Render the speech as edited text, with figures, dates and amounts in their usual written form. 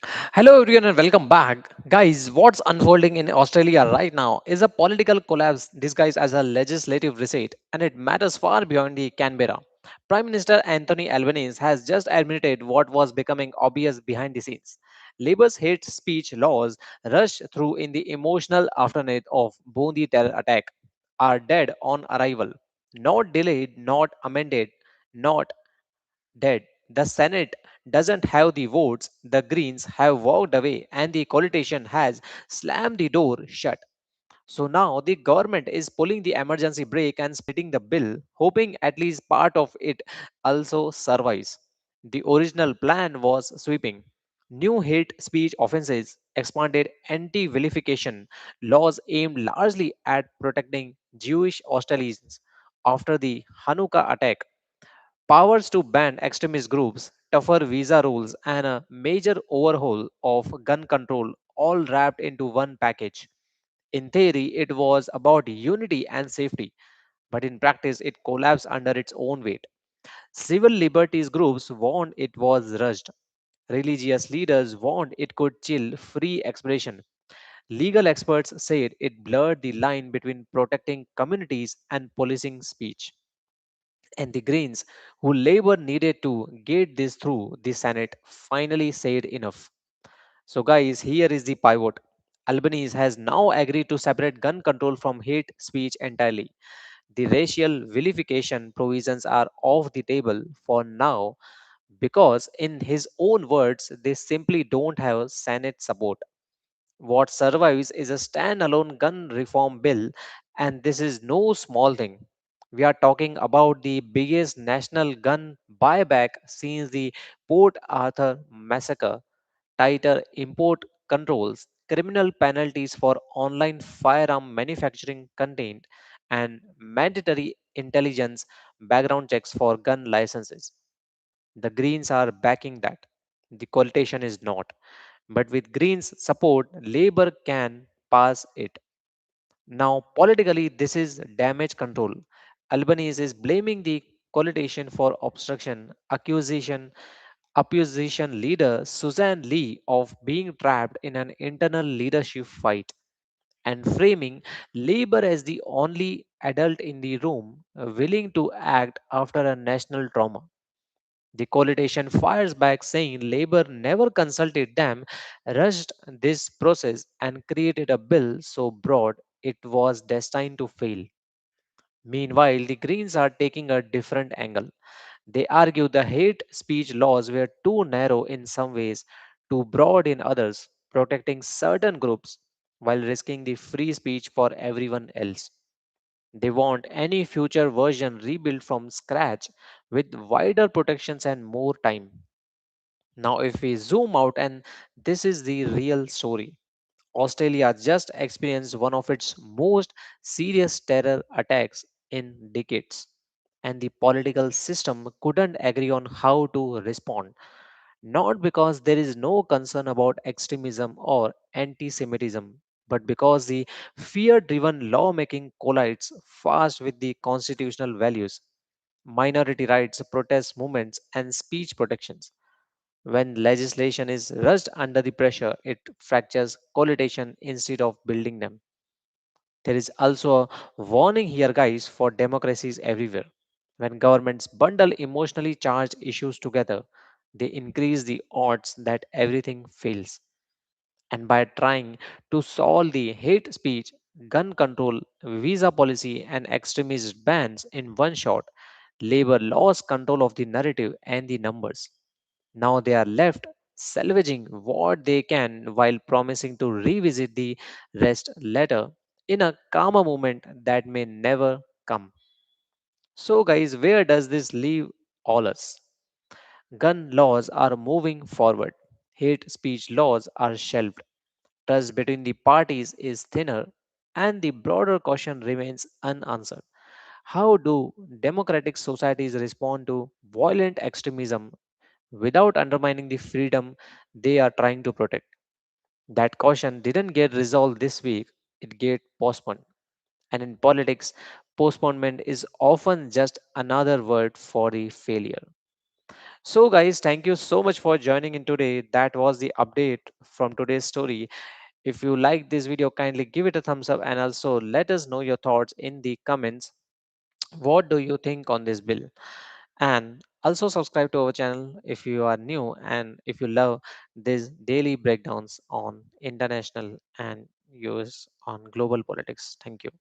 Hello, everyone, and welcome back. Guys, what's unfolding in Australia right now is a political collapse disguised as a legislative reset, and it matters far beyond the Canberra. Prime Minister Anthony Albanese has just admitted what was becoming obvious behind the scenes. Labour's hate speech laws rushed through in the emotional aftermath of Bondi terror attack are dead on arrival, not delayed, not amended, not dead. The Senate doesn't have the votes, the Greens have walked away, and the coalition has slammed the door shut. So now the government is pulling the emergency brake and splitting the bill, hoping at least part of it also survives. The original plan was sweeping. New hate speech offenses, expanded anti vilification laws aimed largely at protecting Jewish Australians after the Hanukkah attack, powers to ban extremist groups, tougher visa rules, and a major overhaul of gun control all wrapped into one package. In theory, it was about unity and safety, but in practice, it collapsed under its own weight. Civil liberties groups warned it was rushed. Religious leaders warned it could chill free expression. Legal experts said it blurred the line between protecting communities and policing speech. And the Greens, who Labour needed to get this through the Senate, finally said enough. So, guys, here is the pivot. Albanese has now agreed to separate gun control from hate speech entirely. The racial vilification provisions are off the table for now because, in his own words, they simply don't have Senate support. What survives is a standalone gun reform bill, and this is no small thing. We are talking about the biggest national gun buyback since the Port Arthur massacre, tighter import controls, criminal penalties for online firearm manufacturing content, and mandatory intelligence background checks for gun licenses. The Greens are backing that. The coalition is not. But with Greens' support, Labour can pass it. Now, politically, this is damage control. Albanese is blaming the coalition for obstruction, opposition leader Suzanne Lee of being trapped in an internal leadership fight, and framing Labour as the only adult in the room willing to act after a national trauma. The coalition fires back saying Labour never consulted them, rushed this process, and created a bill so broad it was destined to fail. Meanwhile, the Greens are taking a different angle. They argue the hate speech laws were too narrow in some ways, too broad in others, protecting certain groups while risking the free speech for everyone else. They want any future version rebuilt from scratch with wider protections and more time. Now, if we zoom out, and this is the real story, Australia just experienced one of its most serious terror attacks in decades, and the political system couldn't agree on how to respond. Not because there is no concern about extremism or anti Semitism, but because the fear driven lawmaking collides fast with the constitutional values, minority rights, protest movements, and speech protections. When legislation is rushed under the pressure, it fractures coalition instead of building them. There is also a warning here, guys, for democracies everywhere. When governments bundle emotionally charged issues together, they increase the odds that everything fails. And by trying to solve the hate speech, gun control, visa policy, and extremist bans in one shot, Labour lost control of the narrative and the numbers. Now they are left salvaging what they can while promising to revisit the rest later in a calmer moment that may never come. So, guys, where does this leave all us? Gun laws are moving forward, hate speech laws are shelved, trust between the parties is thinner, and the broader question remains unanswered. How do democratic societies respond to violent extremism without undermining the freedom they are trying to protect? That caution didn't get resolved this week, it get postponed. And in politics, postponement is often just another word for the failure. So, guys, thank you so much for joining in today. That was the update from today's story. If you like this video, kindly give it a thumbs up and also let us know your thoughts in the comments. What do you think on this bill? And also subscribe to our channel if you are new and if you love these daily breakdowns on international and US on global politics. Thank you.